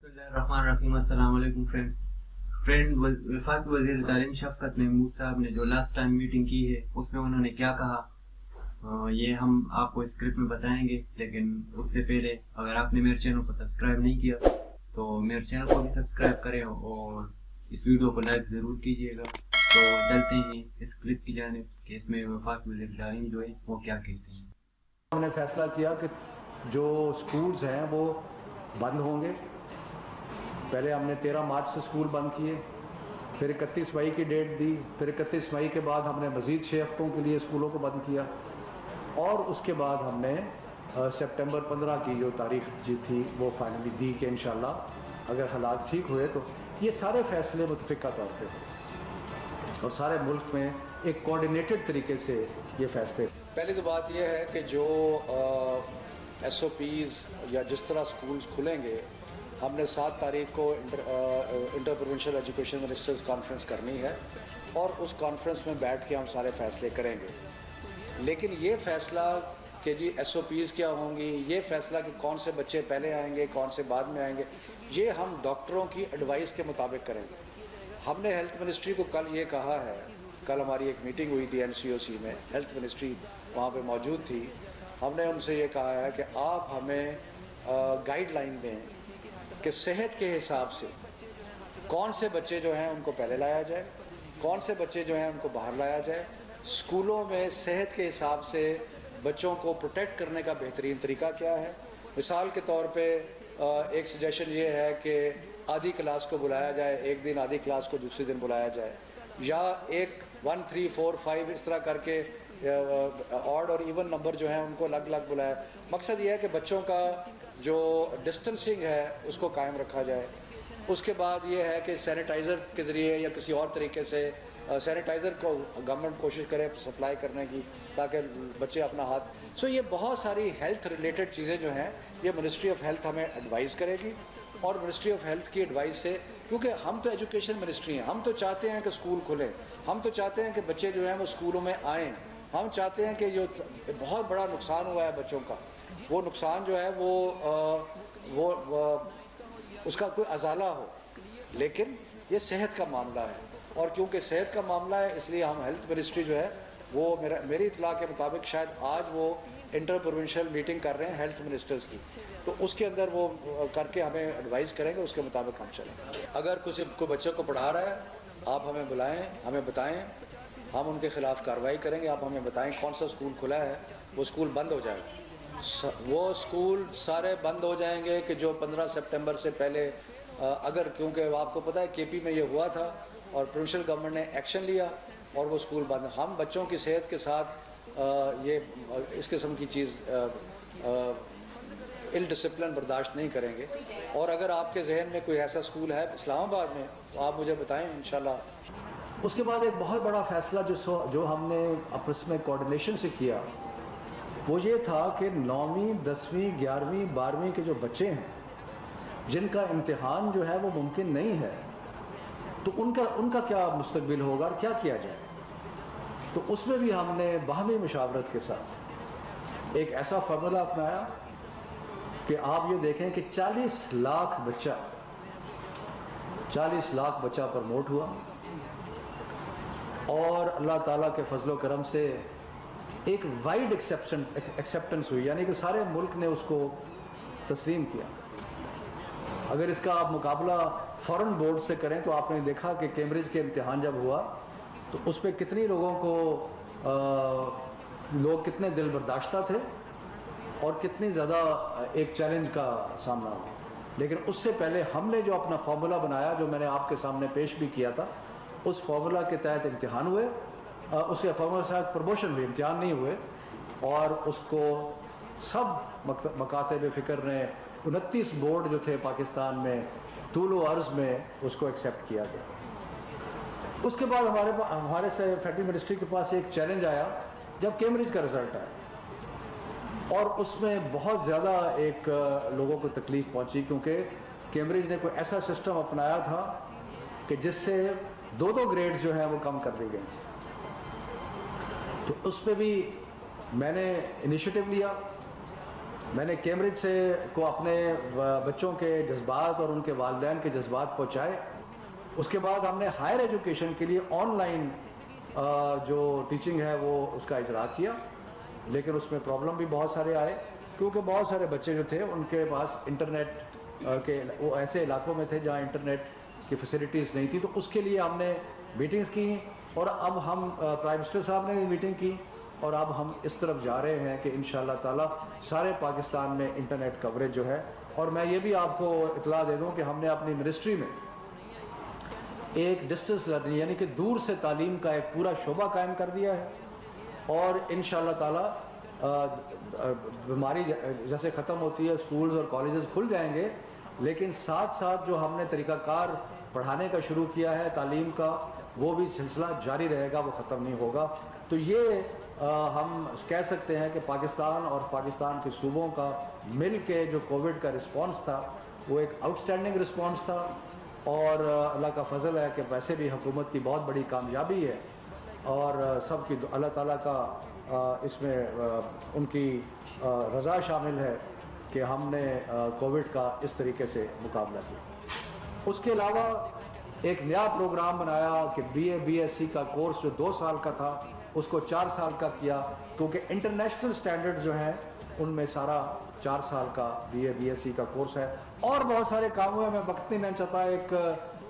Bismillahirrahmanirrahim. अस्सलाम वालेकुम friend वफाकी वज़ीर तालीम शफ़क़त महमूद साहब ने जो लास्ट टाइम मीटिंग की है उसमें उन्होंने क्या कहा, ये हम आपको स्क्रिप्ट में बताएंगे। लेकिन उससे पहले अगर आपने मेरे चैनल को सब्सक्राइब नहीं किया तो मेरे चैनल को भी सब्सक्राइब करें और इस वीडियो को लाइक ज़रूर कीजिएगा। तो चलते हैं इस क्लिप की जानिब कि इसमें वफाकी वज़ीर तालीम जो है वो क्या कहते हैं। हमने फैसला किया कि जो स्कूल्स हैं वो बंद होंगे। पहले हमने 13 मार्च से स्कूल बंद किए, फिर 31 मई की डेट दी, फिर 31 मई के बाद हमने मज़ीद 6 हफ्तों के लिए स्कूलों को बंद किया और उसके बाद हमने सितंबर 15 की जो तारीख जी थी वो फाइनली दी कि इंशाल्लाह अगर हालात ठीक हुए तो ये सारे फैसले मुतफ़िका तौर पे हुए और सारे मुल्क में एक कोऑर्डिनेटेड तरीके से ये फैसले। पहली तो बात यह है कि जो SOPs या जिस तरह स्कूल्स खुलेंगे, हमने 7 तारीख को inter provincial education ministers conference करनी है और उस कॉन्फ्रेंस में बैठ के हम सारे फैसले करेंगे। लेकिन ये फ़ैसला कि जी SOPs क्या होंगी, ये फ़ैसला कि कौन से बच्चे पहले आएंगे कौन से बाद में आएंगे, ये हम डॉक्टरों की एडवाइस के मुताबिक करेंगे। हमने हेल्थ मिनिस्ट्री को कल ये कहा है, कल हमारी एक मीटिंग हुई थी NCOC में, हेल्थ मिनिस्ट्री वहाँ पे मौजूद थी। हमने उनसे ये कहा है कि आप हमें गाइडलाइन दें कि सेहत के हिसाब से कौन से बच्चे जो हैं उनको पहले लाया जाए, कौन से बच्चे जो हैं उनको बाहर लाया जाए। स्कूलों में सेहत के हिसाब से बच्चों को प्रोटेक्ट करने का बेहतरीन तरीका क्या है। मिसाल के तौर पे एक सजेशन ये है कि आधी क्लास को बुलाया जाए एक दिन, आधी क्लास को दूसरे दिन बुलाया जाए, या एक 1 3 4 5 इस तरह करके ऑड और इवन नंबर जो हैं उनको अलग अलग बुलाया। मकसद ये है कि बच्चों का जो डिस्टेंसिंग है उसको कायम रखा जाए। उसके बाद ये है कि सैनिटाइज़र के ज़रिए या किसी और तरीके से सैनिटाइज़र को गवर्नमेंट कोशिश करे सप्लाई करने की ताकि बच्चे अपना हाथ। ये बहुत सारी हेल्थ रिलेटेड चीज़ें जो हैं ये मिनिस्ट्री ऑफ हेल्थ हमें एडवाइस करेगी और मिनिस्ट्री ऑफ हेल्थ की एडवाइस से, क्योंकि हम तो एजुकेशन मिनिस्ट्री हैं, हम तो चाहते हैं कि स्कूल खुलें, हम तो चाहते हैं कि बच्चे जो हैं वो स्कूलों में आएँ, हम चाहते हैं कि जो बहुत बड़ा नुकसान हुआ है बच्चों का, वो नुकसान जो है वो उसका कोई अजाला हो। लेकिन ये सेहत का मामला है और क्योंकि सेहत का मामला है इसलिए हम हेल्थ मिनिस्ट्री जो है वो मेरी इतला के मुताबिक शायद आज वो इंटर प्रोविंशियल मीटिंग कर रहे हैं हेल्थ मिनिस्टर्स की, तो उसके अंदर वो करके हमें एडवाइस करेंगे, उसके मुताबिक हम चलेंगे। अगर कोई बच्चों को पढ़ा रहा है आप हमें बुलाएं, हमें बताएं, हम उनके ख़िलाफ़ कार्रवाई करेंगे। आप हमें बताएं कौन सा स्कूल खुला है, वो स्कूल बंद हो जाएगा। वो स्कूल सारे बंद हो जाएंगे कि जो 15 सितंबर से पहले अगर, क्योंकि आपको पता है KP में ये हुआ था और प्रोविंशियल गवर्नमेंट ने एक्शन लिया और वो स्कूल बंद। हम बच्चों की सेहत के साथ ये इस किस्म की चीज़ इल डिसिप्लिन बर्दाश्त नहीं करेंगे। और अगर आपके जहन में कोई ऐसा स्कूल है इस्लामाबाद में तो आप मुझे बताएं इंशाल्लाह। उसके बाद एक बहुत बड़ा फ़ैसला जो हमने आपस में कोऑर्डिनेशन से किया वो ये था कि 9वीं 10वीं 11वीं 12वीं के जो बच्चे हैं जिनका इम्तिहान जो है वो मुमकिन नहीं है, तो उनका क्या मुस्तकबिल होगा और क्या किया जाए। तो उसमें भी हमने बाहमी मुशावरत के साथ एक ऐसा फार्मूला अपनाया कि आप ये देखें कि 40 लाख बच्चा प्रमोट हुआ और अल्लाह ताला के फजलो करम से एक वाइड एक्सेप्टेंस हुई, यानी कि सारे मुल्क ने उसको तस्लीम किया। अगर इसका आप मुकाबला फॉरेन बोर्ड से करें तो आपने देखा कि कैम्ब्रिज के इम्तिहान जब हुआ तो उस पर कितनी लोगों को लोग कितने दिल बर्दाश्ता थे और कितनी ज़्यादा एक चैलेंज का सामना हुआ। लेकिन उससे पहले हमने जो अपना फार्मूला बनाया जो मैंने आपके सामने पेश भी किया था, उस फार्मूला के तहत इम्तिहान हुए, उसके फार्मूला से प्रमोशन हुई, इम्तिहान नहीं हुए, और उसको सब मकातब फ़िक्र ने 29 बोर्ड जो थे पाकिस्तान में तूल व अर्ज़ में उसको एक्सेप्ट किया गया। उसके बाद हमारे से फेडरल मिनिस्ट्री के पास एक चैलेंज आया जब कैम्ब्रिज का रिज़ल्ट आया और उसमें बहुत ज़्यादा एक लोगों को तकलीफ़ पहुंची क्योंकि कैम्ब्रिज ने कोई ऐसा सिस्टम अपनाया था कि जिससे 2-2 ग्रेड्स जो हैं वो कम कर दी गई थी। तो उस पर भी मैंने इनिशिएटिव लिया میں نے کیمبرج سے کو اپنے بچوں کے جذبات اور ان کے والدین کے جذبات پہنچائے. اس کے بعد ہم نے ہائر ایجوکیشن کے لیے آن لائن جو ٹیچنگ ہے وہ اس کا اجرا کیا, لیکن اس میں پرابلم بھی بہت سارے آئے, کیونکہ بہت سارے بچے جو تھے ان کے پاس انٹرنیٹ کے وہ ایسے علاقوں میں تھے جہاں انٹرنیٹ کی فیسلٹیز نہیں تھی. تو اس کے لیے ہم نے میٹنگز کی, اور اب ہم پرائم منسٹر صاحب نے بھی میٹنگ کی, اور اب ہم اس طرف جا رہے ہیں کہ انشاءاللہ تعالی سارے پاکستان میں انٹرنیٹ کوریج جو ہے. اور میں یہ بھی آپ کو اطلاع دے دوں کہ ہم نے اپنی منسٹری میں ایک ڈسٹنس لرننگ یعنی کہ دور سے تعلیم کا ایک پورا شعبہ قائم کر دیا ہے, اور انشاءاللہ تعالی بیماری جیسے ختم ہوتی ہے اسکولز اور کالجز کھل جائیں گے, لیکن ساتھ ساتھ جو ہم نے طریقہ کار پڑھانے کا شروع کیا ہے تعلیم کا, وہ بھی سلسلہ جاری رہے گا, وہ ختم نہیں ہوگا. تو یہ ہم کہہ سکتے ہیں کہ پاکستان اور پاکستان کے صوبوں کا مل کے جو کووڈ کا رسپانس تھا وہ ایک آؤٹ اسٹینڈنگ رسپانس تھا, اور اللہ کا فضل ہے کہ ویسے بھی حکومت کی بہت بڑی کامیابی ہے, اور سب کی اللہ تعالیٰ کا اس میں ان کی رضا شامل ہے کہ ہم نے کووڈ کا اس طریقے سے مقابلہ کیا. اس کے علاوہ ایک نیا پروگرام بنایا کہ بی ایس سی کا کورس جو 2 سال کا تھا اس کو 4 سال کا کیا, کیونکہ انٹرنیشنل سٹینڈرڈ جو ہیں ان میں سارا 4 سال کا بی ایس سی کا کورس ہے. اور بہت سارے کام ہوئے, میں وقت نہیں لینا چاہتا. ایک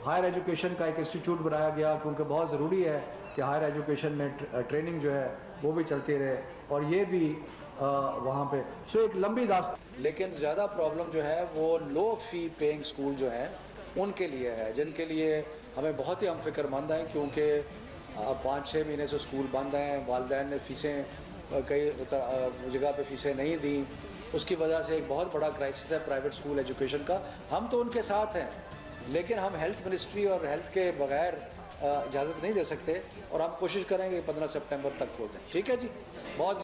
ہائر ایجوکیشن کا ایک انسٹیٹیوٹ بنایا گیا, کیونکہ بہت ضروری ہے کہ ہائر ایجوکیشن میں ٹریننگ جو ہے وہ بھی چلتی رہے, اور یہ بھی وہاں پہ ایک لمبی داستان. لیکن زیادہ پرابلم جو ہے وہ لو فی پیئنگ اسکول جو ہیں ان کے لیے ہے, جن کے لیے ہمیں بہت ہی ہم فکر مند ہیں, کیونکہ 5-6 مہینے سے اسکول بند ہیں, والدین نے فیسیں کئی جگہ پہ فیسیں نہیں دیں, اس کی وجہ سے ایک بہت بڑا کرائسس ہے پرائیویٹ اسکول ایجوکیشن کا. ہم تو ان کے ساتھ ہیں, لیکن ہم ہیلتھ منسٹری اور ہیلتھ کے بغیر اجازت نہیں دے سکتے, اور ہم کوشش کریں گے 15 سپٹمبر تک کھول دیں. ٹھیک ہے جی, بہت